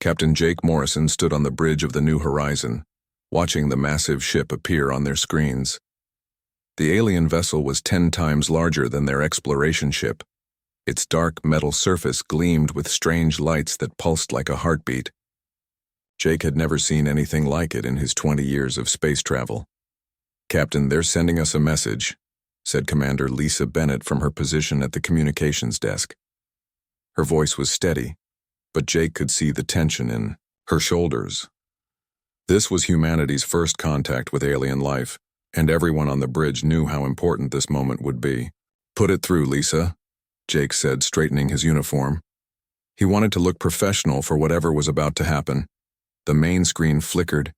Captain Jake Morrison stood on the bridge of the New Horizon, watching the massive ship appear on their screens. The alien vessel was 10 times larger than their exploration ship. Its dark metal surface gleamed with strange lights that pulsed like a heartbeat. Jake had never seen anything like it in his 20 years of space travel. "Captain, they're sending us a message," said Commander Lisa Bennett from her position at the communications desk. Her voice was steady, but Jake could see the tension in her shoulders. This was humanity's first contact with alien life, and everyone on the bridge knew how important this moment would be. "Put it through, Lisa," Jake said, straightening his uniform. He wanted to look professional for whatever was about to happen. The main screen flickered,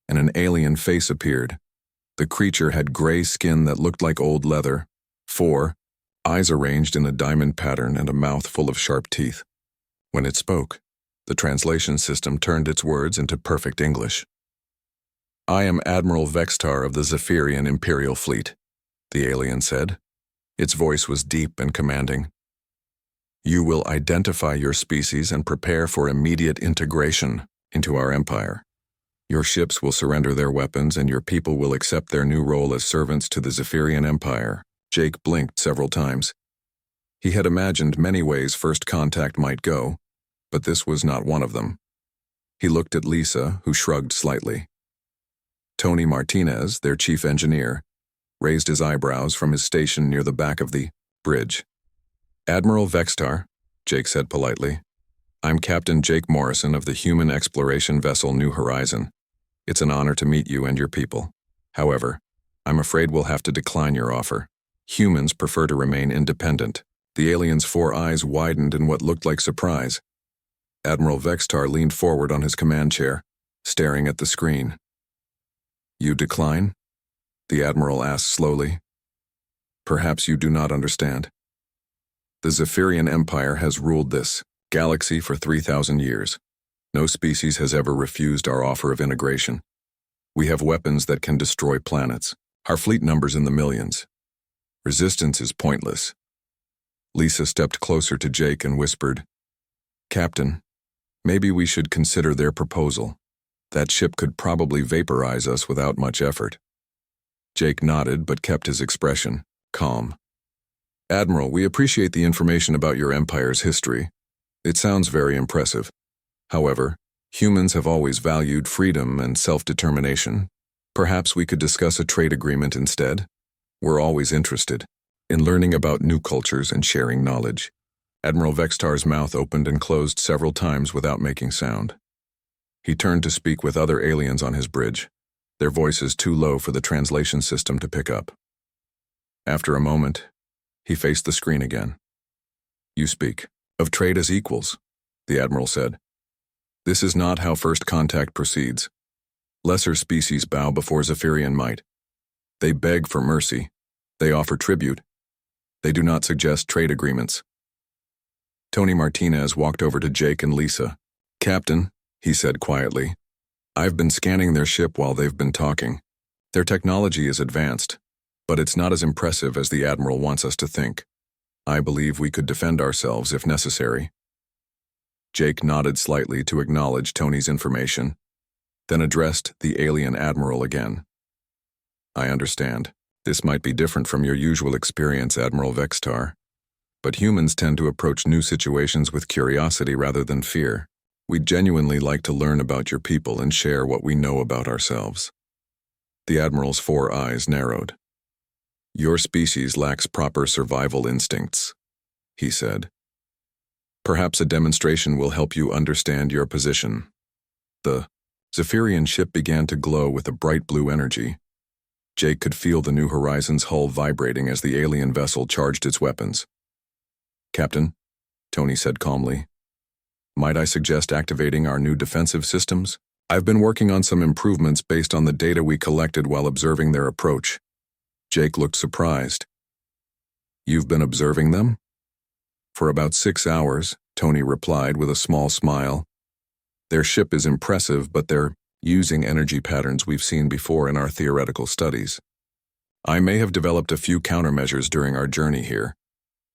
and an alien face appeared. The creature had gray skin that looked like old leather, 4 eyes arranged in a diamond pattern, and a mouth full of sharp teeth. When it spoke, the translation system turned its words into perfect English. "I am Admiral Vextar of the Zephyrian Imperial Fleet," the alien said. Its voice was deep and commanding. "You will identify your species and prepare for immediate integration into our empire. Your ships will surrender their weapons, and your people will accept their new role as servants to the Zephyrian Empire." Jake blinked several times. He had imagined many ways first contact might go, but this was not one of them. He looked at Lisa, who shrugged slightly. Tony Martinez, their chief engineer, raised his eyebrows from his station near the back of the bridge. "Admiral Vextar," Jake said politely. "I'm Captain Jake Morrison of the human exploration vessel New Horizon. It's an honor to meet you and your people. However, I'm afraid we'll have to decline your offer. Humans prefer to remain independent." The alien's 4 eyes widened in what looked like surprise. Admiral Vextar leaned forward on his command chair, staring at the screen. "You decline?" the Admiral asked slowly. "Perhaps you do not understand. The Zephyrian Empire has ruled this galaxy for 3,000 years. No species has ever refused our offer of integration. We have weapons that can destroy planets. Our fleet numbers in the millions. Resistance is pointless." Lisa stepped closer to Jake and whispered, "Captain, maybe we should consider their proposal. That ship could probably vaporize us without much effort." Jake nodded but kept his expression calm. "Admiral, we appreciate the information about your empire's history. It sounds very impressive. However, humans have always valued freedom and self-determination. Perhaps we could discuss a trade agreement instead. We're always interested in learning about new cultures and sharing knowledge." Admiral Vextar's mouth opened and closed several times without making sound. He turned to speak with other aliens on his bridge, their voices too low for the translation system to pick up. After a moment, he faced the screen again. "You speak of trade as equals," the Admiral said. "This is not how first contact proceeds. Lesser species bow before Zephyrian might. They beg for mercy. They offer tribute. They do not suggest trade agreements." Tony Martinez walked over to Jake and Lisa. "Captain," he said quietly, "I've been scanning their ship while they've been talking. Their technology is advanced, but it's not as impressive as the Admiral wants us to think. I believe we could defend ourselves if necessary." Jake nodded slightly to acknowledge Tony's information, then addressed the alien Admiral again. "I understand. This might be different from your usual experience, Admiral Vextar, but humans tend to approach new situations with curiosity rather than fear. We'd genuinely like to learn about your people and share what we know about ourselves." The Admiral's 4 eyes narrowed. "Your species lacks proper survival instincts," he said. "Perhaps a demonstration will help you understand your position." The Zephyrian ship began to glow with a bright blue energy. Jake could feel the New Horizon's hull vibrating as the alien vessel charged its weapons. "Captain," Tony said calmly, "might I suggest activating our new defensive systems? I've been working on some improvements based on the data we collected while observing their approach." Jake looked surprised. "You've been observing them?" "For about 6 hours," Tony replied with a small smile. "Their ship is impressive, but they're using energy patterns we've seen before in our theoretical studies. I may have developed a few countermeasures during our journey here."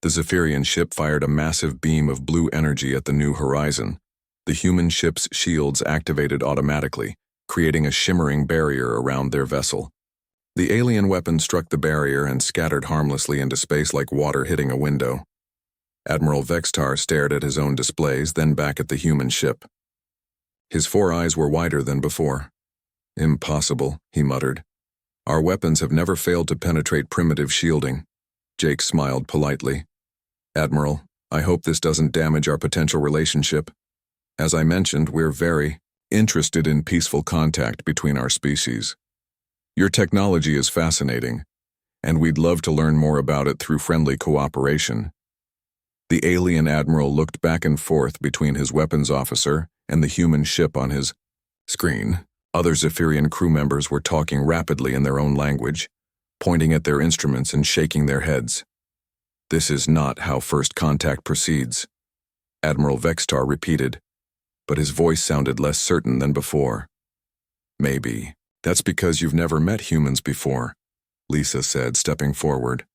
The Zephyrian ship fired a massive beam of blue energy at the New Horizon, The human ship's shields activated automatically, creating a shimmering barrier around their vessel. The alien weapon struck the barrier and scattered harmlessly into space like water hitting a window. Admiral Vextar stared at his own displays, then back at the human ship. His 4 eyes were wider than before. "Impossible," he muttered. "Our weapons have never failed to penetrate primitive shielding." Jake smiled politely. "Admiral, I hope this doesn't damage our potential relationship. As I mentioned, we're very interested in peaceful contact between our species. Your technology is fascinating, and we'd love to learn more about it through friendly cooperation." The alien admiral looked back and forth between his weapons officer and the human ship on his screen. Other Zephyrian crew members were talking rapidly in their own language, pointing at their instruments and shaking their heads. "This is not how first contact proceeds," Admiral Vextar repeated, but his voice sounded less certain than before. "Maybe. That's because you've never met humans before," Lisa said, stepping forward.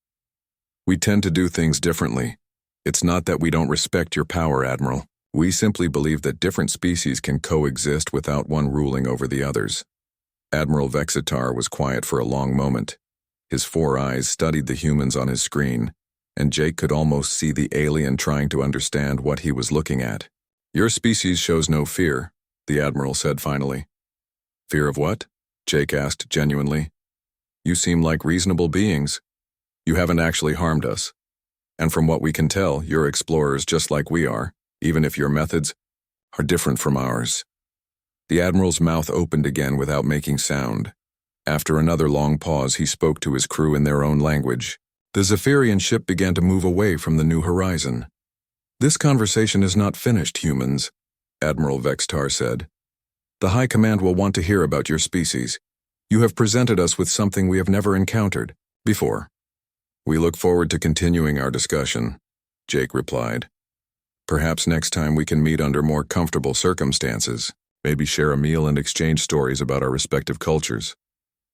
"We tend to do things differently. It's not that we don't respect your power, Admiral. We simply believe that different species can coexist without one ruling over the others." Admiral Vexitar was quiet for a long moment. His 4 eyes studied the humans on his screen, and Jake could almost see the alien trying to understand what he was looking at. "Your species shows no fear," the Admiral said finally. "Fear of what?" Jake asked genuinely. "You seem like reasonable beings. You haven't actually harmed us. And from what we can tell, you're explorers just like we are, even if your methods are different from ours." The Admiral's mouth opened again without making sound. After another long pause, he spoke to his crew in their own language. The Zephyrian ship began to move away from the new horizon. "This conversation is not finished, humans," Admiral Vextar said. "The High Command will want to hear about your species. You have presented us with something we have never encountered before." "We look forward to continuing our discussion," Jake replied. "Perhaps next time we can meet under more comfortable circumstances, maybe share a meal and exchange stories about our respective cultures."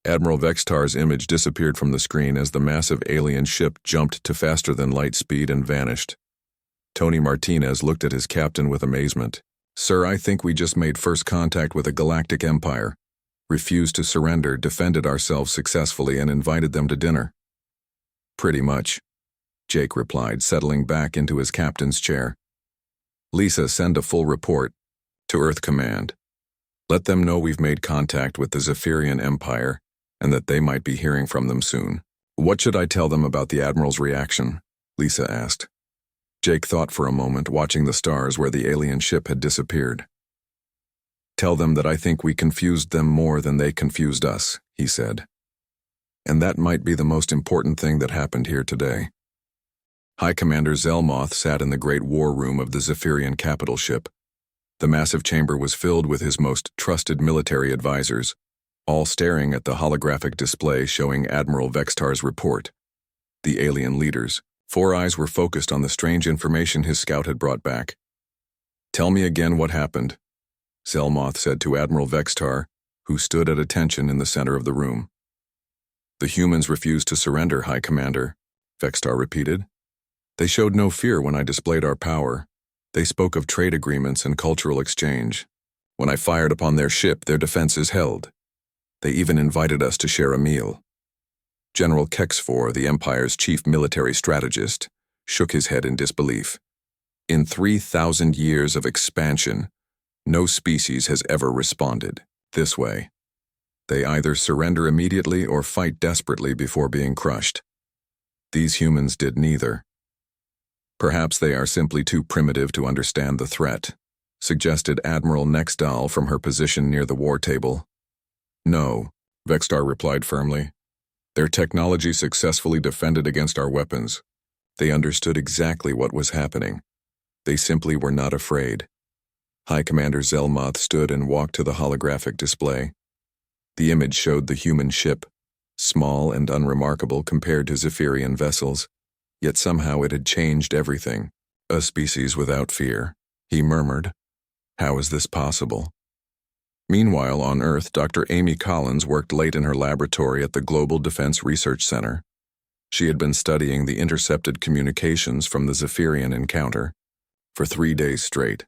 Admiral Vextar's image disappeared from the screen as the massive alien ship jumped to faster-than-light speed and vanished. Tony Martinez looked at his captain with amazement. "Sir, I think we just made first contact with a galactic empire, refused to surrender, defended ourselves successfully, and invited them to dinner." "Pretty much," Jake replied, settling back into his captain's chair. "Lisa, send a full report to Earth Command. Let them know we've made contact with the Zephyrian Empire and that they might be hearing from them soon." "What should I tell them about the Admiral's reaction?" Lisa asked. Jake thought for a moment, watching the stars where the alien ship had disappeared. "Tell them that I think we confused them more than they confused us," he said. "And that might be the most important thing that happened here today." High Commander Zelmoth sat in the great war room of the Zephyrian capital ship. The massive chamber was filled with his most trusted military advisors, all staring at the holographic display showing Admiral Vextar's report. The alien leaders' 4 eyes were focused on the strange information his scout had brought back. "Tell me again what happened," Zelmoth said to Admiral Vextar, who stood at attention in the center of the room. "The humans refused to surrender, High Commander," Vextar repeated. "They showed no fear when I displayed our power. They spoke of trade agreements and cultural exchange. When I fired upon their ship, their defenses held. They even invited us to share a meal." General Kexfor, the Empire's chief military strategist, shook his head in disbelief. "In 3,000 years of expansion, no species has ever responded this way. They either surrender immediately or fight desperately before being crushed. These humans did neither. Perhaps they are simply too primitive to understand the threat," suggested Admiral Nexdal from her position near the war table. "No," Vextar replied firmly. "Their technology successfully defended against our weapons. They understood exactly what was happening. They simply were not afraid." High Commander Zelmoth stood and walked to the holographic display. The image showed the human ship, small and unremarkable compared to Zephyrian vessels, yet somehow it had changed everything. "A species without fear," he murmured. "How is this possible?" Meanwhile, on Earth, Dr. Amy Collins worked late in her laboratory at the Global Defense Research Center. She had been studying the intercepted communications from the Zephyrian encounter for 3 days straight.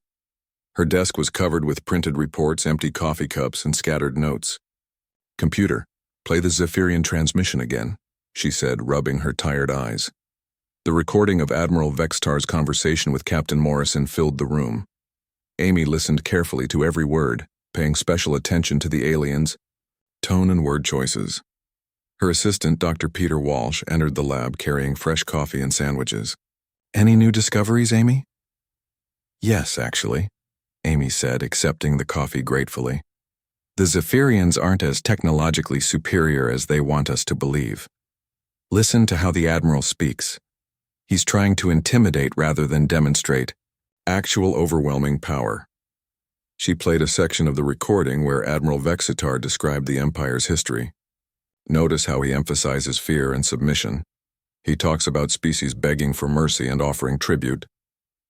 Her desk was covered with printed reports, empty coffee cups, and scattered notes. "Computer, play the Zephyrian transmission again," she said, rubbing her tired eyes. The recording of Admiral Vextar's conversation with Captain Morrison filled the room. Amy listened carefully to every word, paying special attention to the aliens' tone and word choices. Her assistant, Dr. Peter Walsh, entered the lab carrying fresh coffee and sandwiches. "Any new discoveries, Amy?" "Yes, actually," Amy said, accepting the coffee gratefully. "The Zephyrians aren't as technologically superior as they want us to believe. Listen to how the Admiral speaks. He's trying to intimidate rather than demonstrate actual overwhelming power." She played a section of the recording where Admiral Vexatar described the Empire's history. Notice how he emphasizes fear and submission. He talks about species begging for mercy and offering tribute.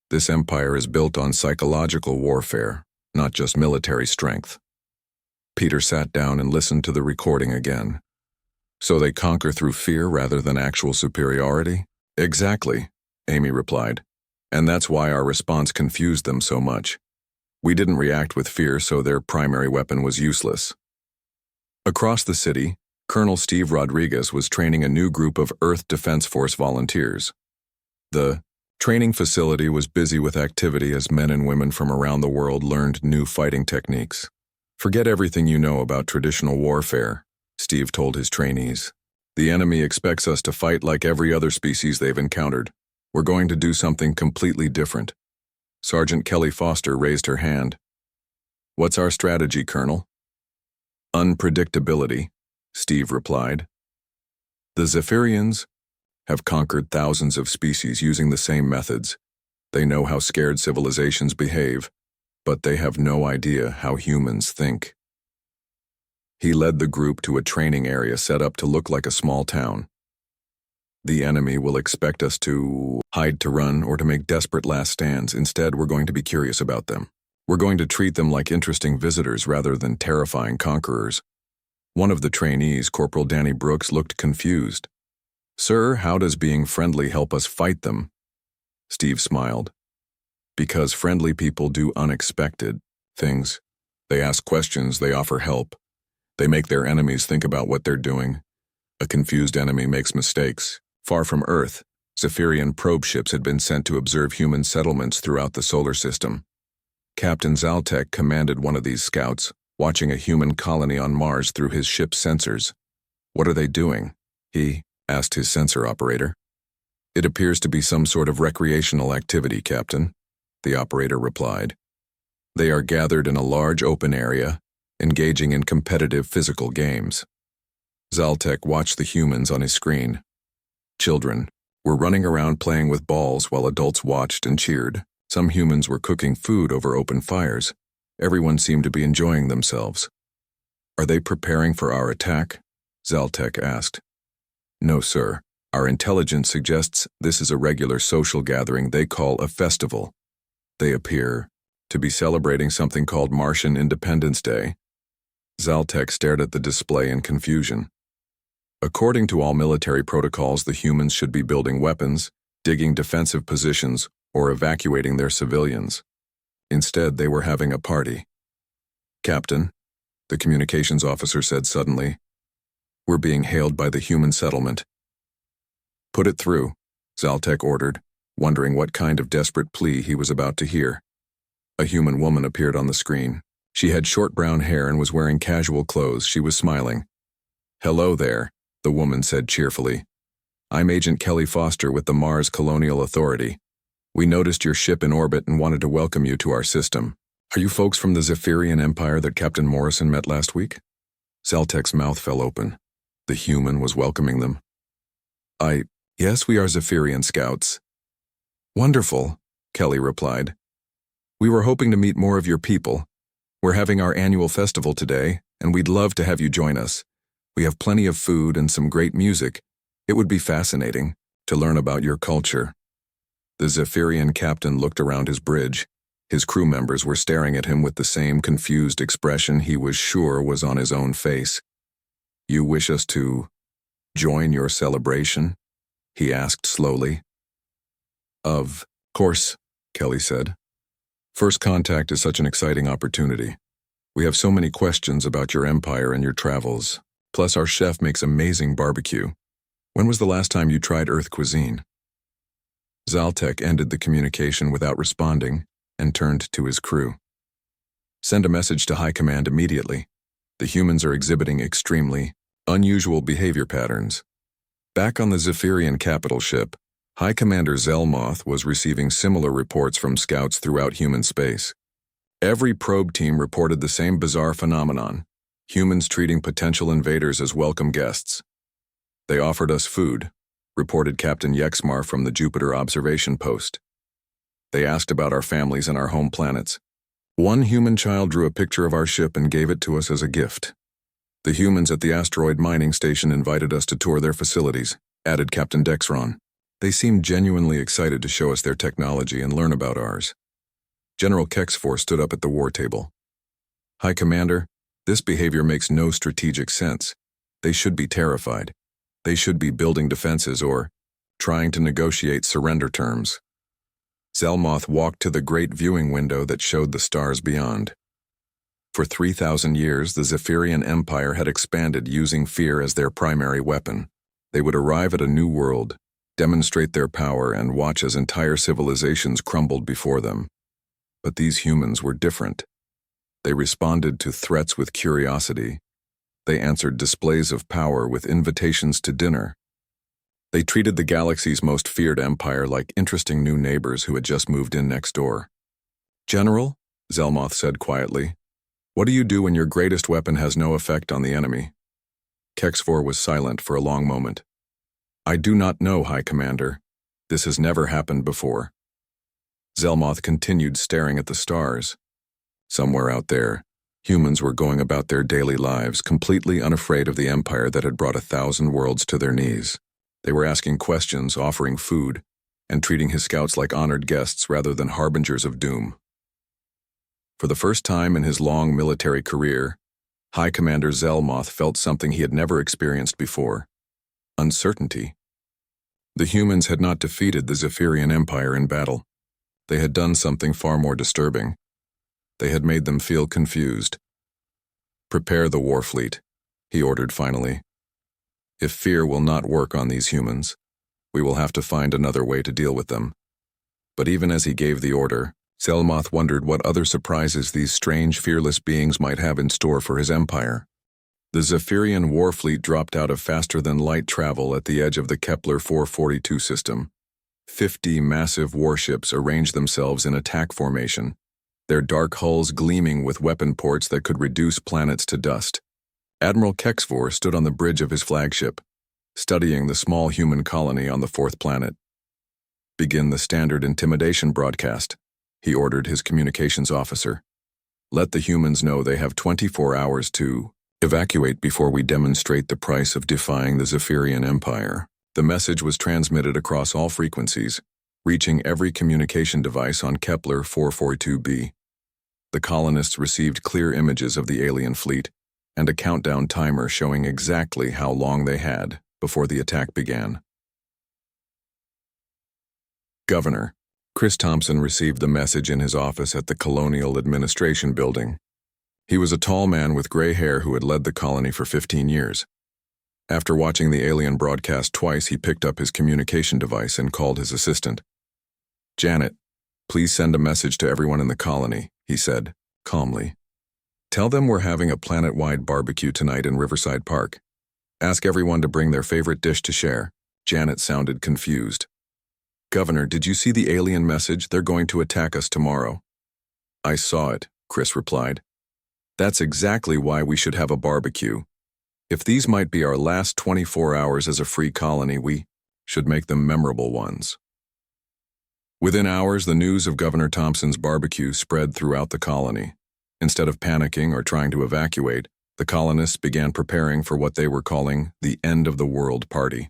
This empire is built on psychological warfare, not just military strength. Peter sat down and listened to the recording again. "So they conquer through fear rather than actual superiority?" "Exactly," Amy replied. "And that's why our response confused them so much. We didn't react with fear, so their primary weapon was useless." Across the city, Colonel Steve Rodriguez was training a new group of Earth Defense Force volunteers. The training facility was busy with activity as men and women from around the world learned new fighting techniques. "Forget everything you know about traditional warfare," Steve told his trainees. "The enemy expects us to fight like every other species they've encountered. We're going to do something completely different." Sergeant Kelly Foster raised her hand. "What's our strategy, Colonel?" "Unpredictability," Steve replied. "The Zephyrians have conquered thousands of species using the same methods. They know how scared civilizations behave, but they have no idea how humans think." He led the group to a training area set up to look like a small town. "The enemy will expect us to hide, to run, or to make desperate last stands. Instead, we're going to be curious about them. We're going to treat them like interesting visitors rather than terrifying conquerors." One of the trainees, Corporal Danny Brooks, looked confused. "Sir, how does being friendly help us fight them?" Steve smiled. "Because friendly people do unexpected things. They ask questions, they offer help. They make their enemies think about what they're doing. A confused enemy makes mistakes." Far from Earth, Zephyrian probe ships had been sent to observe human settlements throughout the solar system. Captain Zaltek commanded one of these scouts, watching a human colony on Mars through his ship's sensors. "What are they doing?" he asked his sensor operator. "It appears to be some sort of recreational activity, Captain," the operator replied. "They are gathered in a large open area, engaging in competitive physical games." Zaltek watched the humans on his screen. Children were running around playing with balls while adults watched and cheered. Some humans were cooking food over open fires. Everyone seemed to be enjoying themselves. "Are they preparing for our attack?" Zaltek asked. "No, sir. Our intelligence suggests this is a regular social gathering they call a festival. They appear to be celebrating something called Martian Independence Day." Zaltek stared at the display in confusion. "According to all military protocols, the humans should be building weapons, digging defensive positions, or evacuating their civilians. Instead, they were having a party." "Captain," the communications officer said suddenly, "we're being hailed by the human settlement." "Put it through," Zaltek ordered, wondering what kind of desperate plea he was about to hear. A human woman appeared on the screen. She had short brown hair and was wearing casual clothes. She was smiling. "Hello there," the woman said cheerfully. "I'm Agent Kelly Foster with the Mars Colonial Authority. We noticed your ship in orbit and wanted to welcome you to our system. Are you folks from the Zephyrian Empire that Captain Morrison met last week?" Zaltek's mouth fell open. The human was welcoming them. Yes, we are Zephyrian scouts." "Wonderful," Kelly replied. "We were hoping to meet more of your people. We're having our annual festival today, and we'd love to have you join us. We have plenty of food and some great music. It would be fascinating to learn about your culture." The Zephyrian captain looked around his bridge. His crew members were staring at him with the same confused expression he was sure was on his own face. "You wish us to join your celebration?" he asked slowly. "Of course," Kelly said. First contact is such an exciting opportunity. We have so many questions about your empire and your travels. Plus, our chef makes amazing barbecue. When was the last time you tried Earth cuisine? Zaltek ended the communication without responding and turned to his crew. Send a message to High Command immediately. The humans are exhibiting extremely unusual behavior patterns. Back on the Zephyrian capital ship, High Commander Zelmoth was receiving similar reports from scouts throughout human space. Every probe team reported the same bizarre phenomenon, humans treating potential invaders as welcome guests. They offered us food, reported Captain Yexmar from the Jupiter observation post. They asked about our families and our home planets. One human child drew a picture of our ship and gave it to us as a gift. The humans at the asteroid mining station invited us to tour their facilities, added Captain Dexron. They seemed genuinely excited to show us their technology and learn about ours. General Kexfor stood up at the war table. High Commander, this behavior makes no strategic sense. They should be terrified. They should be building defenses or trying to negotiate surrender terms. Zelmoth walked to the great viewing window that showed the stars beyond. For 3,000 years, the Zephyrian Empire had expanded using fear as their primary weapon. They would arrive at a new world, demonstrate their power, and watch as entire civilizations crumbled before them. But these humans were different. They responded to threats with curiosity. They answered displays of power with invitations to dinner. They treated the galaxy's most feared empire like interesting new neighbors who had just moved in next door. General, Zelmoth said quietly, what do you do when your greatest weapon has no effect on the enemy? Kexfor was silent for a long moment. I do not know, High Commander. This has never happened before. Zelmoth continued staring at the stars. Somewhere out there, humans were going about their daily lives completely unafraid of the empire that had brought 1,000 worlds to their knees. They were asking questions, offering food, and treating his scouts like honored guests rather than harbingers of doom. For the first time in his long military career, High Commander Zelmoth felt something he had never experienced before: uncertainty. The humans had not defeated the Zephyrian Empire in battle. They had done something far more disturbing. They had made them feel confused. Prepare the war fleet, he ordered finally. If fear will not work on these humans, we will have to find another way to deal with them. But even as he gave the order, Zelmoth wondered what other surprises these strange, fearless beings might have in store for his empire. The Zephyrian war fleet dropped out of faster-than-light travel at the edge of the Kepler 442 system. 50 massive warships arranged themselves in attack formation, their dark hulls gleaming with weapon ports that could reduce planets to dust. Admiral Kexfor stood on the bridge of his flagship, studying the small human colony on the fourth planet. Begin the standard intimidation broadcast, he ordered his communications officer. Let the humans know they have 24 hours to evacuate before we demonstrate the price of defying the Zephyrian Empire. The message was transmitted across all frequencies, reaching every communication device on Kepler 442b. The colonists received clear images of the alien fleet and a countdown timer showing exactly how long they had before the attack began. Governor Chris Thompson received the message in his office at the Colonial Administration Building. He was a tall man with gray hair who had led the colony for 15 years. After watching the alien broadcast twice, he picked up his communication device and called his assistant. Janet, please send a message to everyone in the colony, he said, calmly. Tell them we're having a planet-wide barbecue tonight in Riverside Park. Ask everyone to bring their favorite dish to share. Janet sounded confused. Governor, did you see the alien message? They're going to attack us tomorrow. I saw it, Chris replied. That's exactly why we should have a barbecue. If these might be our last 24 hours as a free colony, we should make them memorable ones. Within hours, the news of Governor Thompson's barbecue spread throughout the colony. Instead of panicking or trying to evacuate, the colonists began preparing for what they were calling the end of the world party.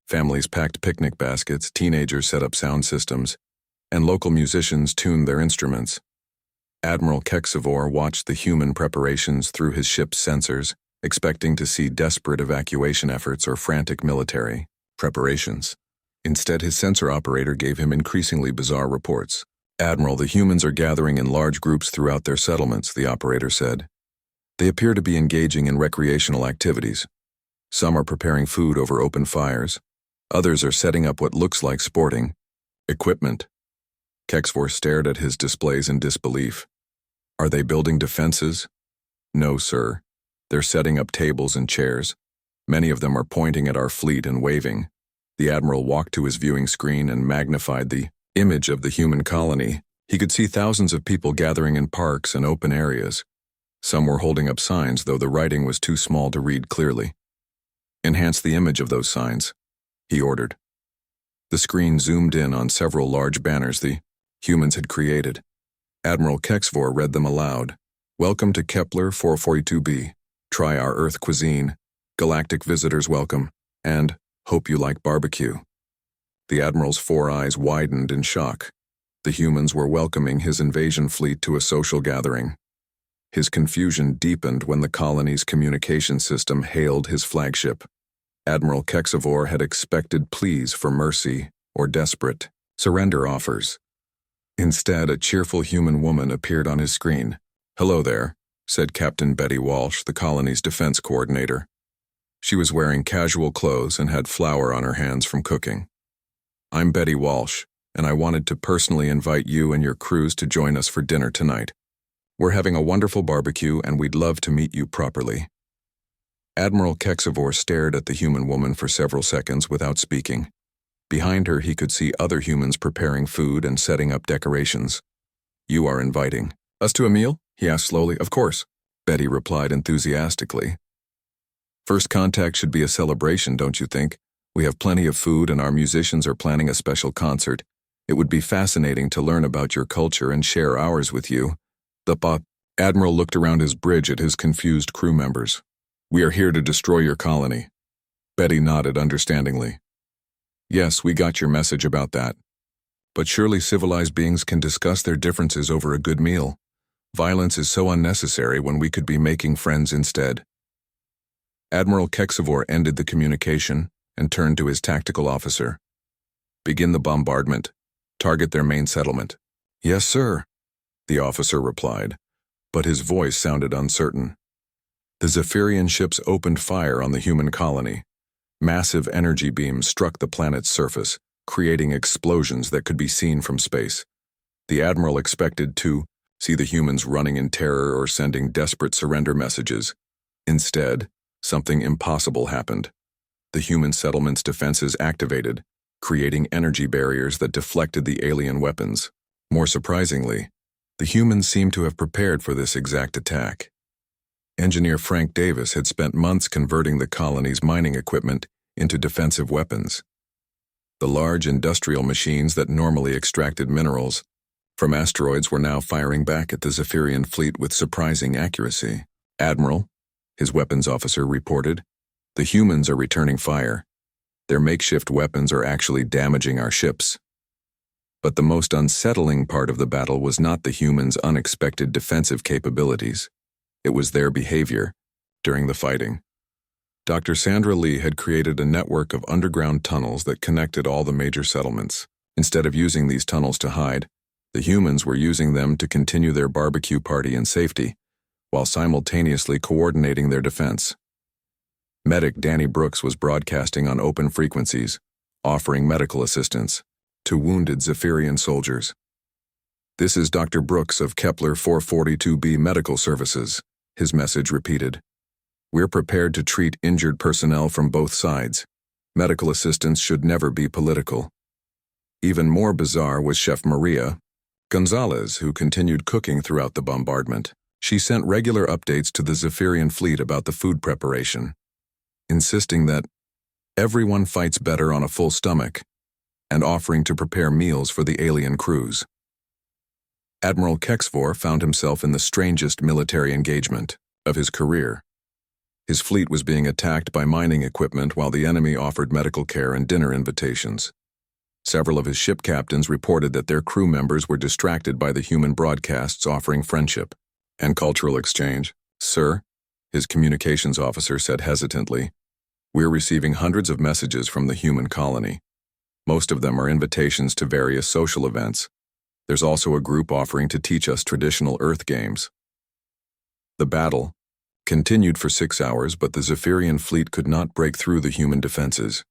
Families packed picnic baskets, teenagers set up sound systems, and local musicians tuned their instruments. Admiral Kexivor watched the human preparations through his ship's sensors, expecting to see desperate evacuation efforts or frantic military preparations. Instead, his sensor operator gave him increasingly bizarre reports. Admiral, the humans are gathering in large groups throughout their settlements, the operator said. They appear to be engaging in recreational activities. Some are preparing food over open fires. Others are setting up what looks like sporting equipment. Kexvor stared at his displays in disbelief. Are they building defenses? No, sir. They're setting up tables and chairs. Many of them are pointing at our fleet and waving. The Admiral walked to his viewing screen and magnified the image of the human colony. He could see thousands of people gathering in parks and open areas. Some were holding up signs, though the writing was too small to read clearly. Enhance the image of those signs, he ordered. The screen zoomed in on several large banners the humans had created. Admiral Kexvor read them aloud. Welcome to Kepler 442b. Try our Earth cuisine. Galactic visitors welcome. And hope you like barbecue. The Admiral's four eyes widened in shock. The humans were welcoming his invasion fleet to a social gathering. His confusion deepened when the colony's communication system hailed his flagship. Admiral Kexvor had expected pleas for mercy or desperate surrender offers. Instead, a cheerful human woman appeared on his screen. Hello there, said Captain Betty Walsh, the colony's defense coordinator. She was wearing casual clothes and had flour on her hands from cooking. I'm Betty Walsh, and I wanted to personally invite you and your crews to join us for dinner tonight. We're having a wonderful barbecue, and we'd love to meet you properly. Admiral Kexvor stared at the human woman for several seconds without speaking. Behind her, he could see other humans preparing food and setting up decorations. You are inviting us to a meal? He asked slowly. Of course, Betty replied enthusiastically. First contact should be a celebration, don't you think? We have plenty of food and our musicians are planning a special concert. It would be fascinating to learn about your culture and share ours with you. The Admiral looked around his bridge at his confused crew members. We are here to destroy your colony. Betty nodded understandingly. Yes, we got your message about that. But surely civilized beings can discuss their differences over a good meal. Violence is so unnecessary when we could be making friends instead. Admiral Kexvor ended the communication and turned to his tactical officer. Begin the bombardment. Target their main settlement. Yes, sir, the officer replied, but his voice sounded uncertain. The Zephyrian ships opened fire on the human colony. Massive energy beams struck the planet's surface, creating explosions that could be seen from space. The Admiral expected to see the humans running in terror or sending desperate surrender messages. Instead, something impossible happened. The human settlement's defenses activated, creating energy barriers that deflected the alien weapons. More surprisingly, the humans seemed to have prepared for this exact attack. Engineer Frank Davis had spent months converting the colony's mining equipment into defensive weapons. The large industrial machines that normally extracted minerals from asteroids were now firing back at the Zephyrian fleet with surprising accuracy. Admiral, his weapons officer reported, the humans are returning fire. Their makeshift weapons are actually damaging our ships. But the most unsettling part of the battle was not the humans' unexpected defensive capabilities. It was their behavior during the fighting. Dr. Sandra Lee had created a network of underground tunnels that connected all the major settlements. Instead of using these tunnels to hide, the humans were using them to continue their barbecue party in safety, while simultaneously coordinating their defense. Medic Danny Brooks was broadcasting on open frequencies, offering medical assistance to wounded Zephyrian soldiers. This is Dr. Brooks of Kepler 442b Medical Services, his message repeated. We're prepared to treat injured personnel from both sides. Medical assistance should never be political. Even more bizarre was Chef Maria Gonzalez, who continued cooking throughout the bombardment. She sent regular updates to the Zephyrian fleet about the food preparation, insisting that everyone fights better on a full stomach, and offering to prepare meals for the alien crews. Admiral Kexvor found himself in the strangest military engagement of his career. His fleet was being attacked by mining equipment while the enemy offered medical care and dinner invitations. Several of his ship captains reported that their crew members were distracted by the human broadcasts offering friendship and cultural exchange. Sir, his communications officer said hesitantly, we're receiving hundreds of messages from the human colony. Most of them are invitations to various social events. There's also a group offering to teach us traditional Earth games. The battle continued for 6 hours, but the Zephyrian fleet could not break through the human defenses.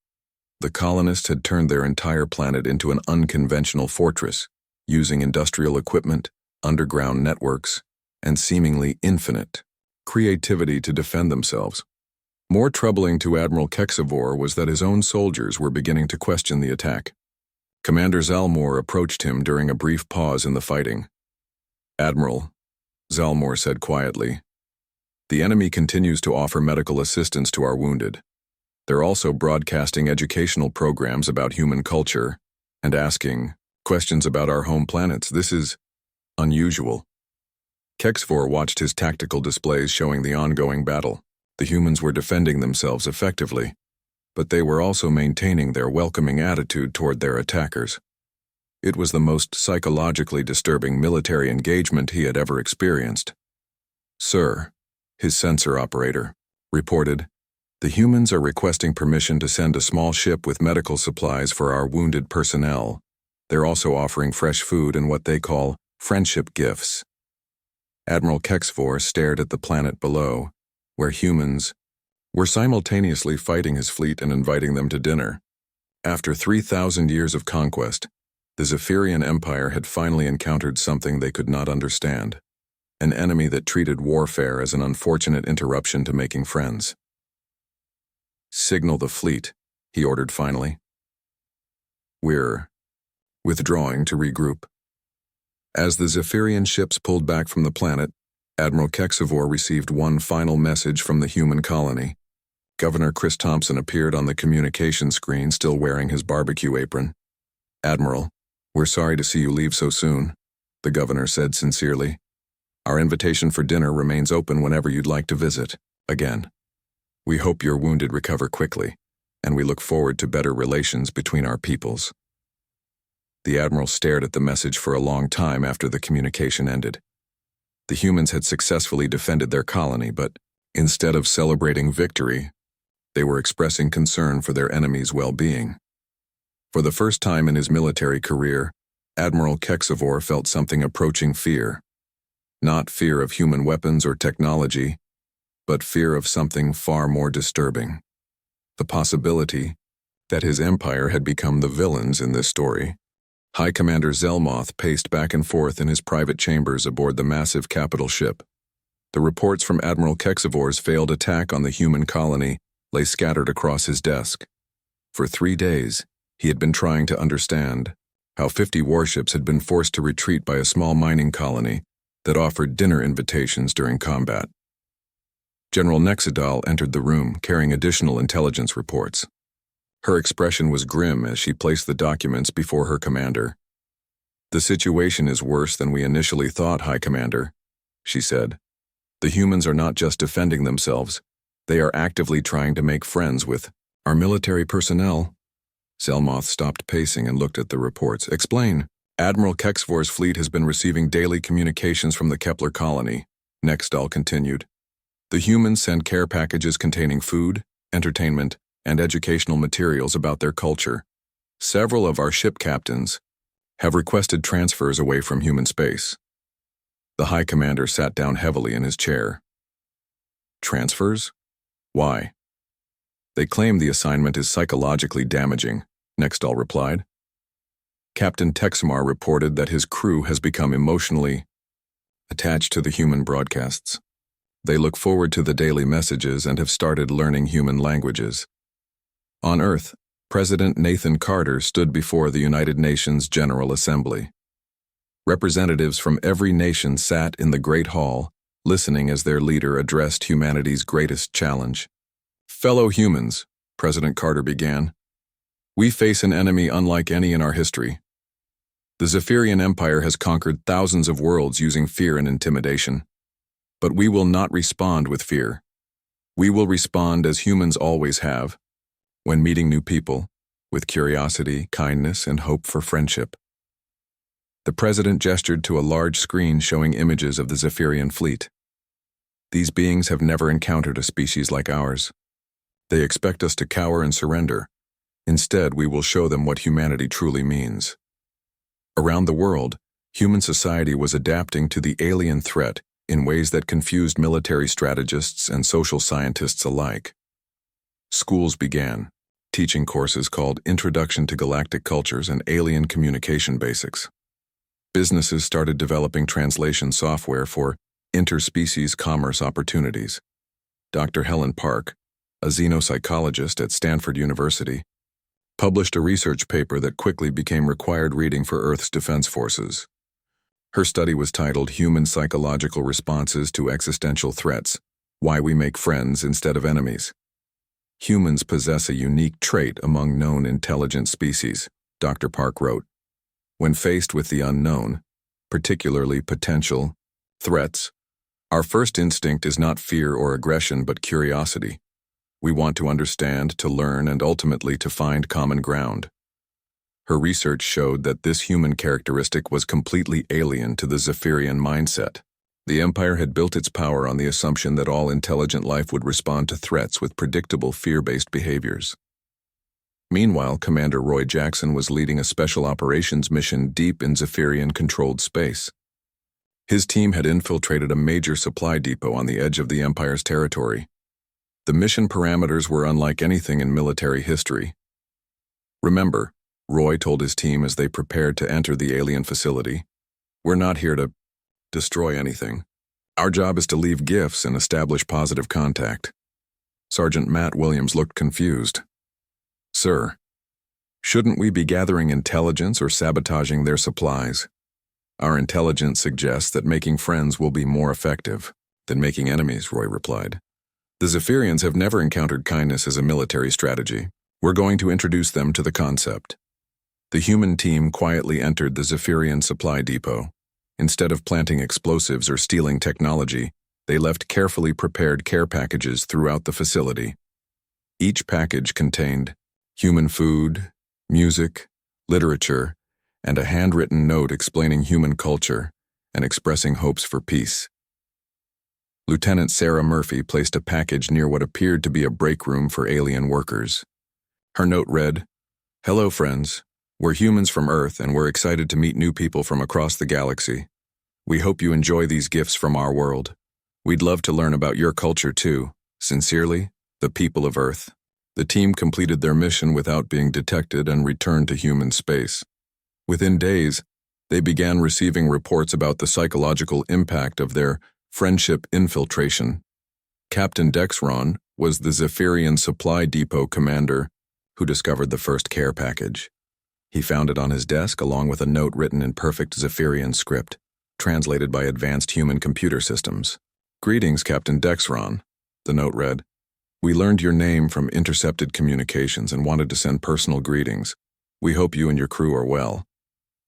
The colonists had turned their entire planet into an unconventional fortress, using industrial equipment, underground networks, and seemingly infinite creativity to defend themselves. More troubling to Admiral Kexivor was that his own soldiers were beginning to question the attack. Commander Zalmor approached him during a brief pause in the fighting. "Admiral," Zalmor said quietly, "the enemy continues to offer medical assistance to our wounded. They're also broadcasting educational programs about human culture and asking questions about our home planets. This is unusual." Kexivor watched his tactical displays showing the ongoing battle. The humans were defending themselves effectively, but they were also maintaining their welcoming attitude toward their attackers. It was the most psychologically disturbing military engagement he had ever experienced. "Sir," his sensor operator reported, "the humans are requesting permission to send a small ship with medical supplies for our wounded personnel. They're also offering fresh food and what they call friendship gifts." Admiral Kexivor stared at the planet below, where humans were simultaneously fighting his fleet and inviting them to dinner. After 3,000 years of conquest, the Zephyrian Empire had finally encountered something they could not understand, an enemy that treated warfare as an unfortunate interruption to making friends. "Signal the fleet," he ordered finally. "We're withdrawing to regroup." As the Zephyrian ships pulled back from the planet, Admiral Kexivor received one final message from the human colony. Governor Chris Thompson appeared on the communication screen, still wearing his barbecue apron. "Admiral, we're sorry to see you leave so soon," the governor said sincerely. "Our invitation for dinner remains open whenever you'd like to visit. Again, we hope your wounded recover quickly, and we look forward to better relations between our peoples." The admiral stared at the message for a long time after the communication ended. The humans had successfully defended their colony, but instead of celebrating victory, they were expressing concern for their enemy's well-being. For the first time in his military career, Admiral Kexivor felt something approaching fear. Not fear of human weapons or technology, but fear of something far more disturbing. The possibility that his empire had become the villains in this story. High Commander Zelmoth paced back and forth in his private chambers aboard the massive capital ship. The reports from Admiral Kexivor's failed attack on the human colony lay scattered across his desk. For 3 days, he had been trying to understand how 50 warships had been forced to retreat by a small mining colony that offered dinner invitations during combat. General Nexidal entered the room carrying additional intelligence reports. Her expression was grim as she placed the documents before her commander. "The situation is worse than we initially thought, High Commander," she said. "The humans are not just defending themselves, they are actively trying to make friends with our military personnel." Zelmoth stopped pacing and looked at the reports. "Explain." "Admiral Kexivor's fleet has been receiving daily communications from the Kepler colony," Nexidal continued. "The humans send care packages containing food, entertainment, and educational materials about their culture. Several of our ship captains have requested transfers away from human space." The High Commander sat down heavily in his chair. "Transfers? Why?" "They claim the assignment is psychologically damaging," Nexidal replied. "Captain Texmar reported that his crew has become emotionally attached to the human broadcasts. They look forward to the daily messages and have started learning human languages." On Earth, President Nathan Carter stood before the United Nations General Assembly. Representatives from every nation sat in the Great Hall, listening as their leader addressed humanity's greatest challenge. "Fellow humans," President Carter began, "we face an enemy unlike any in our history. The Zephyrian Empire has conquered thousands of worlds using fear and intimidation. But we will not respond with fear. We will respond as humans always have, when meeting new people, with curiosity, kindness, and hope for friendship." The president gestured to a large screen showing images of the Zephyrian fleet. "These beings have never encountered a species like ours. They expect us to cower and surrender. Instead, we will show them what humanity truly means." Around the world, Human society was adapting to the alien threat in ways that confused military strategists and social scientists alike. Schools began, teaching courses called Introduction to Galactic Cultures and Alien Communication Basics. Businesses started developing translation software for interspecies commerce opportunities. Dr. Helen Park, a xenopsychologist at Stanford University, published a research paper that quickly became required reading for Earth's defense forces. Her study was titled Human Psychological Responses to Existential Threats: Why We Make Friends Instead of Enemies. Humans possess a unique trait among known intelligent species, Dr. Park wrote. When faced with the unknown, particularly potential threats, our first instinct is not fear or aggression but curiosity. We want to understand, to learn, and ultimately to find common ground. Her research showed that this human characteristic was completely alien to the Zephyrian mindset. The Empire had built its power on the assumption that all intelligent life would respond to threats with predictable fear-based behaviors. Meanwhile, Commander Roy Jackson was leading a special operations mission deep in Zephyrian-controlled space. His team had infiltrated a major supply depot on the edge of the Empire's territory. The mission parameters were unlike anything in military history. Remember, Roy told his team as they prepared to enter the alien facility, "We're not here to destroy anything. Our job is to leave gifts and establish positive contact." Sergeant Matt Williams looked confused. "Sir, shouldn't we be gathering intelligence or sabotaging their supplies?" "Our intelligence suggests that making friends will be more effective than making enemies," Roy replied. "The Zephyrians have never encountered kindness as a military strategy. We're going to introduce them to the concept." The human team quietly entered the Zephyrian supply depot. Instead of planting explosives or stealing technology, they left carefully prepared care packages throughout the facility. Each package contained human food, music, literature, and a handwritten note explaining human culture and expressing hopes for peace. Lieutenant Sarah Murphy placed a package near what appeared to be a break room for alien workers. Her note read, "Hello, friends. We're humans from Earth, and we're excited to meet new people from across the galaxy. We hope you enjoy these gifts from our world. We'd love to learn about your culture too. Sincerely, the people of Earth." The team completed their mission without being detected and returned to human space. Within days, they began receiving reports about the psychological impact of their friendship infiltration. Captain Dexron was the Zephyrian supply depot commander who discovered the first care package. He found it on his desk along with a note written in perfect Zephyrian script, translated by advanced human computer systems. "Greetings, Captain Dexron," the note read. "We learned your name from intercepted communications and wanted to send personal greetings. We hope you and your crew are well.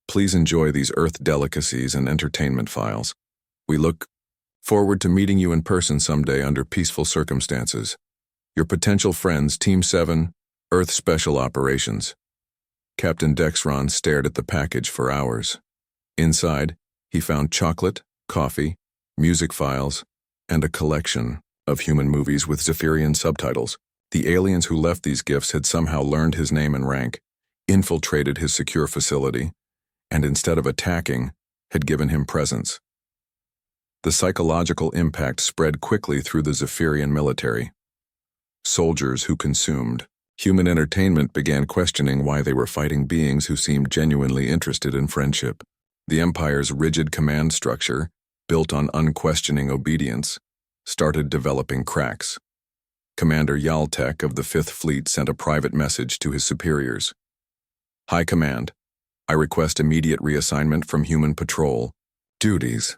Please enjoy these Earth delicacies and entertainment files. We look forward to meeting you in person someday under peaceful circumstances. Your potential friends, Team 7, Earth Special Operations." Captain Dexron stared at the package for hours. Inside, he found chocolate, coffee, music files, and a collection of human movies with Zephyrian subtitles. The aliens who left these gifts had somehow learned his name and rank, infiltrated his secure facility, and instead of attacking, had given him presents. The psychological impact spread quickly through the Zephyrian military. Soldiers who consumed human entertainment began questioning why they were fighting beings who seemed genuinely interested in friendship. The Empire's rigid command structure, built on unquestioning obedience, started developing cracks. Commander Yaltek of the 5th Fleet sent a private message to his superiors. "High Command, I request immediate reassignment from human patrol duties.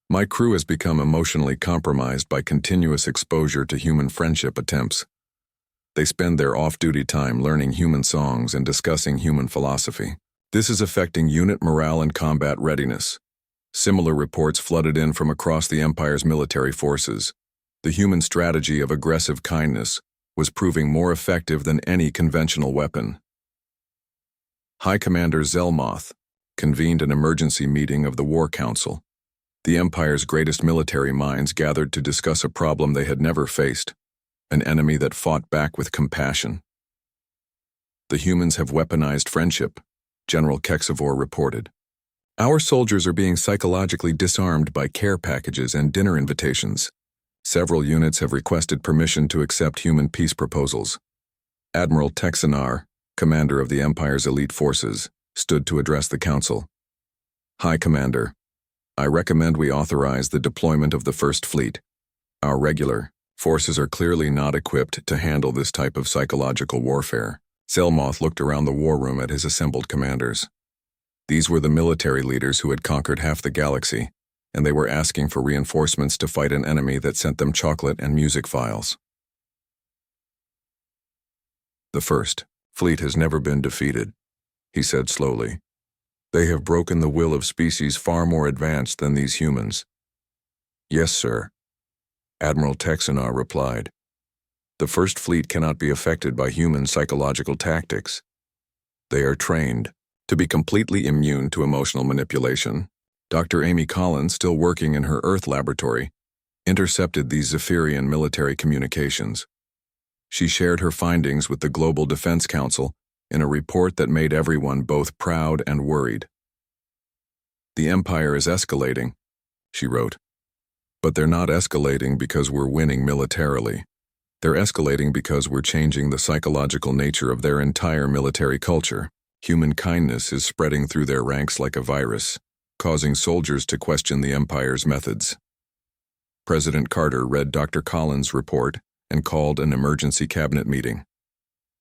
My crew has become emotionally compromised by continuous exposure to human friendship attempts. They spend their off-duty time learning human songs and discussing human philosophy. This is affecting unit morale and combat readiness." Similar reports flooded in from across the Empire's military forces. The human strategy of aggressive kindness was proving more effective than any conventional weapon. High Commander Zelmoth convened an emergency meeting of the War Council. The Empire's greatest military minds gathered to discuss a problem they had never faced: an enemy that fought back with compassion. "The humans have weaponized friendship," General Kexavor reported. Our soldiers are being psychologically disarmed by care packages and dinner invitations. Several units have requested permission to accept human peace proposals. Admiral Texanar, commander of the Empire's elite forces, stood to address the council. High Commander, I recommend we authorize the deployment of the First Fleet. Our regular forces are clearly not equipped to handle this type of psychological warfare. Zelmoth looked around the war room at his assembled commanders. These were the military leaders who had conquered half the galaxy, and they were asking for reinforcements to fight an enemy that sent them chocolate and music files. The First Fleet has never been defeated, he said slowly. They have broken the will of species far more advanced than these humans. Yes, sir, Admiral Texanar replied. The First Fleet cannot be affected by human psychological tactics. They are trained to be completely immune to emotional manipulation. Dr. Amy Collins, still working in her Earth laboratory, intercepted these Zephyrian military communications. She shared her findings with the Global Defense Council in a report that made everyone both proud and worried. The Empire is escalating, she wrote. But they're not escalating because we're winning militarily. They're escalating because we're changing the psychological nature of their entire military culture. Human kindness is spreading through their ranks like a virus, causing soldiers to question the Empire's methods. President Carter read Dr. Collins' report and called an emergency cabinet meeting.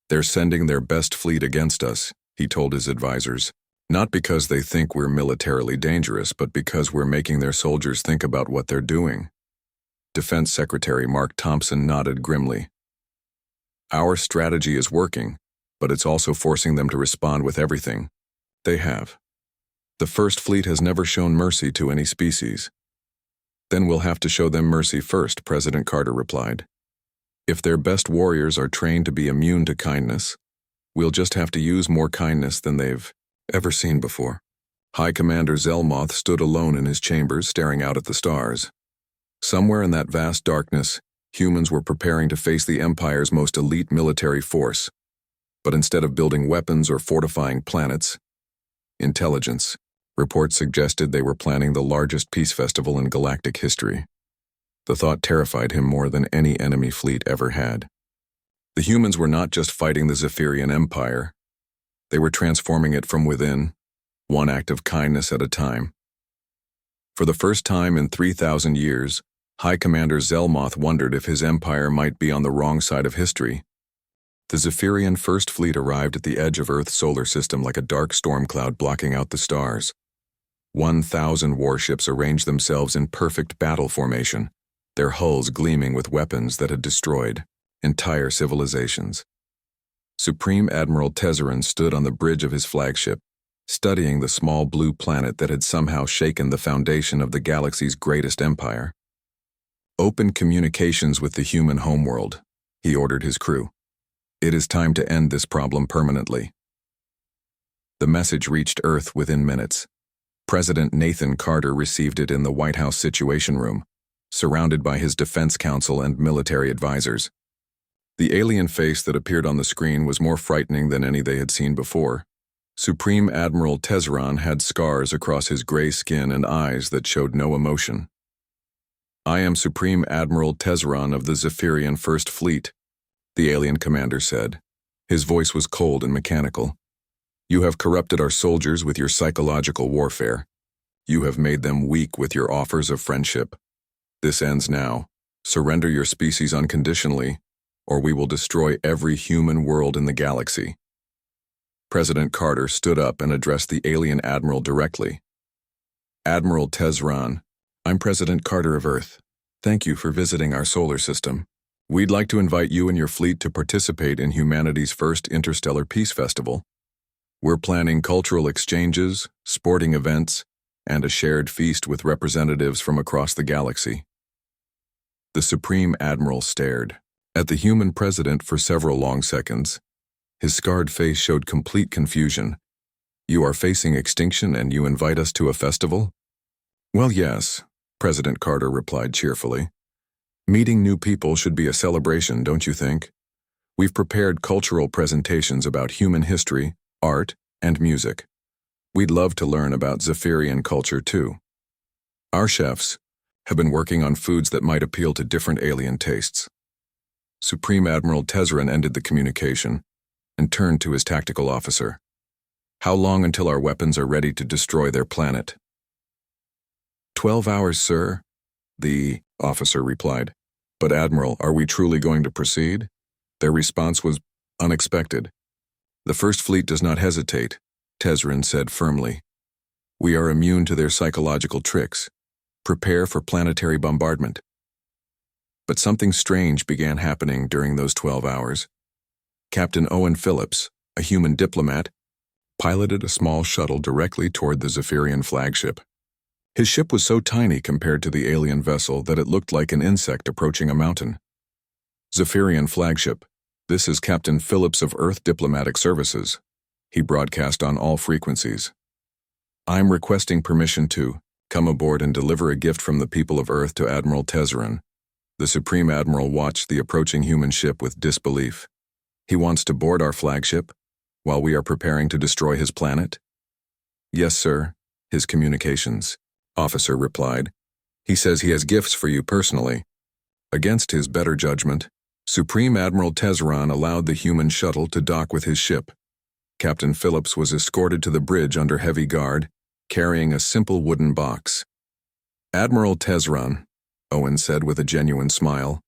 They're sending their best fleet against us, he told his advisors, not because they think we're militarily dangerous, but because we're making their soldiers think about what they're doing. Defense Secretary Mark Thompson nodded grimly. Our strategy is working, but it's also forcing them to respond with everything they have. The First Fleet has never shown mercy to any species. Then we'll have to show them mercy first, President Carter replied. If their best warriors are trained to be immune to kindness, we'll just have to use more kindness than they've ever seen before. High Commander Zelmoth stood alone in his chambers, staring out at the stars. Somewhere in that vast darkness, humans were preparing to face the Empire's most elite military force. But instead of building weapons or fortifying planets, intelligence, reports suggested they were planning the largest peace festival in galactic history. The thought terrified him more than any enemy fleet ever had. The humans were not just fighting the Zephyrian Empire. They were transforming it from within, one act of kindness at a time. For the first time in 3,000 years, High Commander Zelmoth wondered if his empire might be on the wrong side of history. The Zephyrian First Fleet arrived at the edge of Earth's solar system like a dark storm cloud blocking out the stars. 1,000 warships arranged themselves in perfect battle formation, their hulls gleaming with weapons that had destroyed entire civilizations. Supreme Admiral Tezzeret stood on the bridge of his flagship, studying the small blue planet that had somehow shaken the foundation of the galaxy's greatest empire. Open communications with the human homeworld, he ordered his crew. It is time to end this problem permanently. The message reached Earth within minutes. President Nathan Carter received it in the White House Situation Room, surrounded by his defense council and military advisors. The alien face that appeared on the screen was more frightening than any they had seen before. Supreme Admiral Tezzeret had scars across his gray skin and eyes that showed no emotion. I am Supreme Admiral Tezzeret of the Zephyrian First Fleet, the alien commander said. His voice was cold and mechanical. You have corrupted our soldiers with your psychological warfare. You have made them weak with your offers of friendship. This ends now. Surrender your species unconditionally, or we will destroy every human world in the galaxy. President Carter stood up and addressed the alien admiral directly. Admiral Tezzeret, I'm President Carter of Earth. Thank you for visiting our solar system. We'd like to invite you and your fleet to participate in humanity's first interstellar peace festival. We're planning cultural exchanges, sporting events, and a shared feast with representatives from across the galaxy. The Supreme Admiral stared at the human president for several long seconds. His scarred face showed complete confusion. You are facing extinction and you invite us to a festival? Well, yes, President Carter replied cheerfully. Meeting new people should be a celebration, don't you think? We've prepared cultural presentations about human history, art, and music. We'd love to learn about Zephyrian culture too. Our chefs have been working on foods that might appeal to different alien tastes. Supreme Admiral Tezzeret ended the communication and turned to his tactical officer. How long until our weapons are ready to destroy their planet? 12 hours, sir, the officer replied. But Admiral, are we truly going to proceed? Their response was unexpected. The First Fleet does not hesitate, Tezzeret said firmly. We are immune to their psychological tricks. Prepare for planetary bombardment. But something strange began happening during those 12 hours. Captain Owen Phillips, a human diplomat, piloted a small shuttle directly toward the Zephyrian flagship. His ship was so tiny compared to the alien vessel that it looked like an insect approaching a mountain. Zephyrian flagship, this is Captain Phillips of Earth Diplomatic Services. He broadcast on all frequencies. I'm requesting permission to come aboard and deliver a gift from the people of Earth to Admiral Tezzeret. The Supreme Admiral watched the approaching human ship with disbelief. He wants to board our flagship while we are preparing to destroy his planet? Yes, sir, his communications officer replied. He says he has gifts for you personally. Against his better judgment, Supreme Admiral Tezzeret allowed the human shuttle to dock with his ship. Captain Phillips was escorted to the bridge under heavy guard, carrying a simple wooden box. Admiral Tezzeret, Owen said with a genuine smile,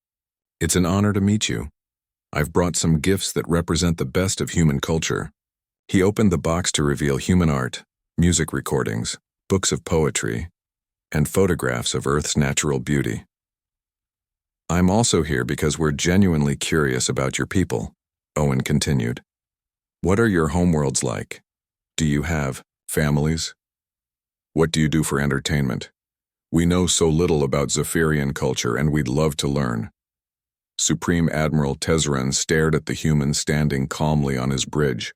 it's an honor to meet you. I've brought some gifts that represent the best of human culture. He opened the box to reveal human art, music recordings, books of poetry, and photographs of Earth's natural beauty. I'm also here because we're genuinely curious about your people, Owen continued. What are your homeworlds like? Do you have families? What do you do for entertainment? We know so little about Zephyrian culture and we'd love to learn. Supreme Admiral Tezzeret stared at the human standing calmly on his bridge,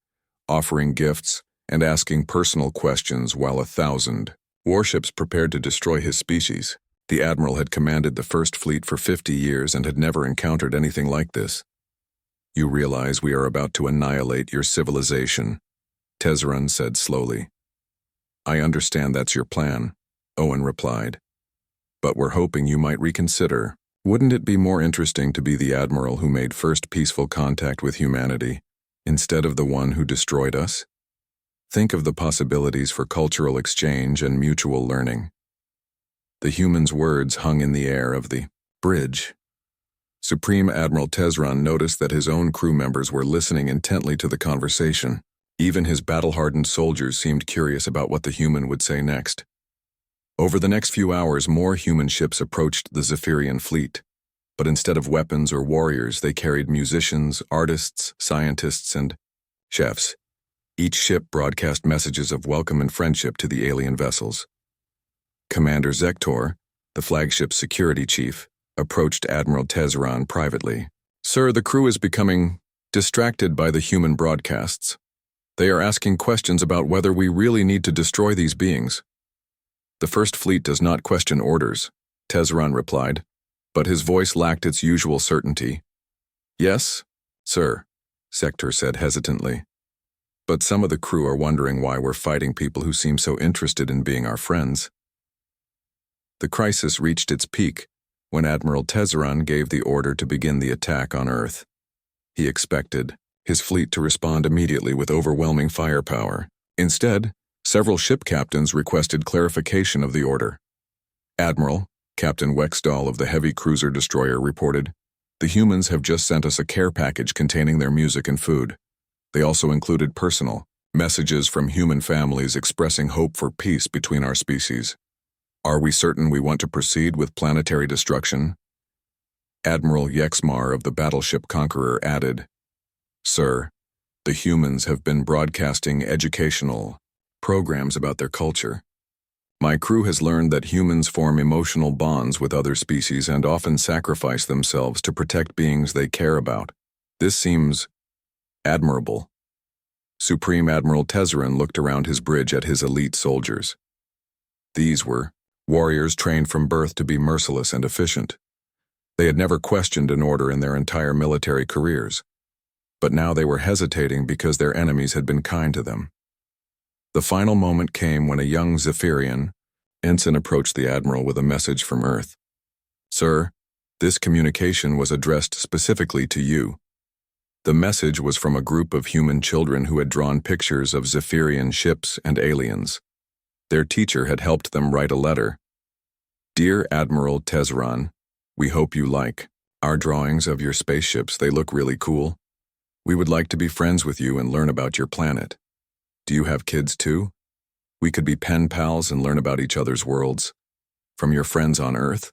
offering gifts and asking personal questions while 1,000 warships prepared to destroy his species. The Admiral had commanded the First Fleet for 50 years and had never encountered anything like this. You realize we are about to annihilate your civilization, Tezzeret said slowly. I understand that's your plan, Owen replied. But we're hoping you might reconsider. Wouldn't it be more interesting to be the Admiral who made first peaceful contact with humanity, instead of the one who destroyed us? Think of the possibilities for cultural exchange and mutual learning. The human's words hung in the air of the bridge. Supreme Admiral Tezzeret noticed that his own crew members were listening intently to the conversation. Even his battle-hardened soldiers seemed curious about what the human would say next. Over the next few hours, more human ships approached the Zephyrian fleet, but instead of weapons or warriors, they carried musicians, artists, scientists, and chefs. Each ship broadcast messages of welcome and friendship to the alien vessels. Commander Zektor, the flagship's security chief, approached Admiral Tezzeret privately. Sir, the crew is becoming distracted by the human broadcasts. They are asking questions about whether we really need to destroy these beings. The First Fleet does not question orders, Tezzeret replied, but his voice lacked its usual certainty. Yes, sir, Zektor said hesitantly. But some of the crew are wondering why we're fighting people who seem so interested in being our friends. The crisis reached its peak when Admiral Tezzeret gave the order to begin the attack on Earth. He expected his fleet to respond immediately with overwhelming firepower. Instead, several ship captains requested clarification of the order. Admiral, Captain Wexdahl of the heavy cruiser destroyer reported, "The humans have just sent us a care package containing their music and food. They also included personal messages from human families expressing hope for peace between our species. Are we certain we want to proceed with planetary destruction?" Admiral Yexmar of the battleship Conqueror added, "Sir, the humans have been broadcasting educational programs about their culture. My crew has learned that humans form emotional bonds with other species and often sacrifice themselves to protect beings they care about. This seems admirable." Supreme Admiral Tezzeret looked around his bridge at his elite soldiers. These were warriors trained from birth to be merciless and efficient. They had never questioned an order in their entire military careers, but now they were hesitating because their enemies had been kind to them. The final moment came when a young Zephyrian ensign approached the Admiral with a message from Earth. "Sir, this communication was addressed specifically to you." The message was from a group of human children who had drawn pictures of Zephyrian ships and aliens. Their teacher had helped them write a letter. "Dear Admiral Tezeran, we hope you like our drawings of your spaceships. They look really cool. We would like to be friends with you and learn about your planet. Do you have kids too? We could be pen pals and learn about each other's worlds. From your friends on Earth."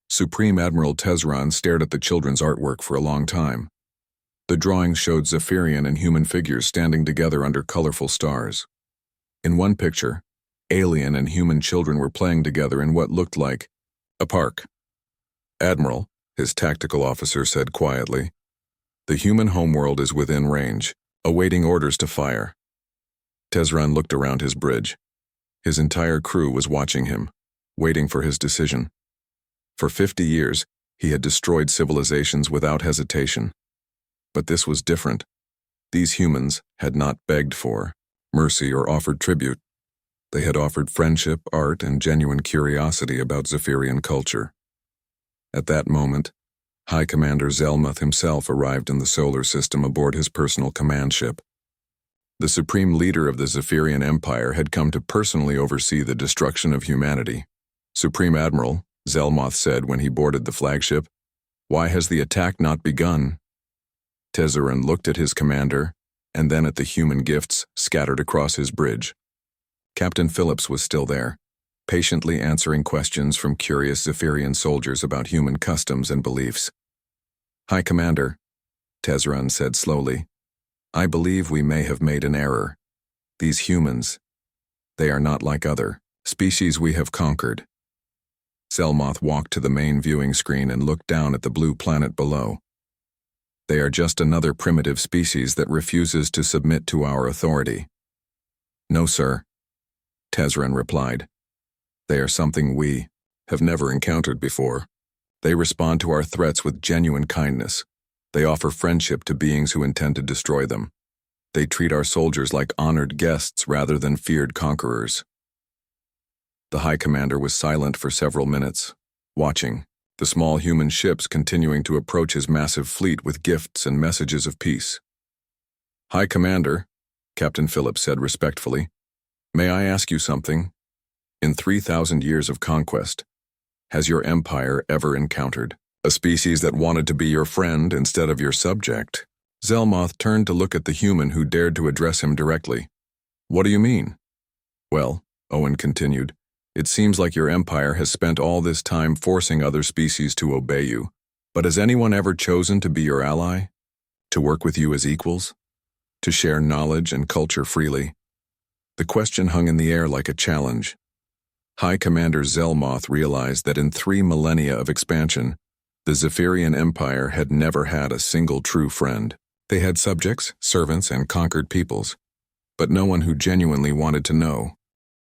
Supreme Admiral Tezeran stared at the children's artwork for a long time. The drawings showed Zephyrian and human figures standing together under colorful stars. In one picture, alien and human children were playing together in what looked like a park. "Admiral," his tactical officer said quietly, "the human homeworld is within range, awaiting orders to fire." Tezeran looked around his bridge. His entire crew was watching him, waiting for his decision. For 50 years, he had destroyed civilizations without hesitation. But this was different. These humans had not begged for mercy or offered tribute. They had offered friendship, art, and genuine curiosity about Zephyrian culture. At that moment, High Commander Zelmuth himself arrived in the solar system aboard his personal command ship. The supreme leader of the Zephyrian Empire had come to personally oversee the destruction of humanity. "Supreme Admiral," Zelmuth said when he boarded the flagship, "why has the attack not begun?" Tezeran looked at his commander, and then at the human gifts scattered across his bridge. Captain Phillips was still there, patiently answering questions from curious Zephyrian soldiers about human customs and beliefs. "High Commander," Tezeran said slowly, "I believe we may have made an error. These humans, they are not like other species we have conquered." Zelmuth walked to the main viewing screen and looked down at the blue planet below. "They are just another primitive species that refuses to submit to our authority." "No, sir," Tezeran replied. "They are something we have never encountered before. They respond to our threats with genuine kindness. They offer friendship to beings who intend to destroy them. They treat our soldiers like honored guests rather than feared conquerors." The High Commander was silent for several minutes, watching the small human ships continuing to approach his massive fleet with gifts and messages of peace. "High Commander," Captain Phillips said respectfully, "may I ask you something? In 3,000 years of conquest, has your empire ever encountered a species that wanted to be your friend instead of your subject?" Zelmuth turned to look at the human who dared to address him directly. "What do you mean?" "Well," Owen continued, "it seems like your empire has spent all this time forcing other species to obey you. But has anyone ever chosen to be your ally? To work with you as equals? To share knowledge and culture freely?" The question hung in the air like a challenge. High Commander Zelmuth realized that in 3 millennia of expansion, the Zephyrian Empire had never had a single true friend. They had subjects, servants, and conquered peoples, but no one who genuinely wanted to know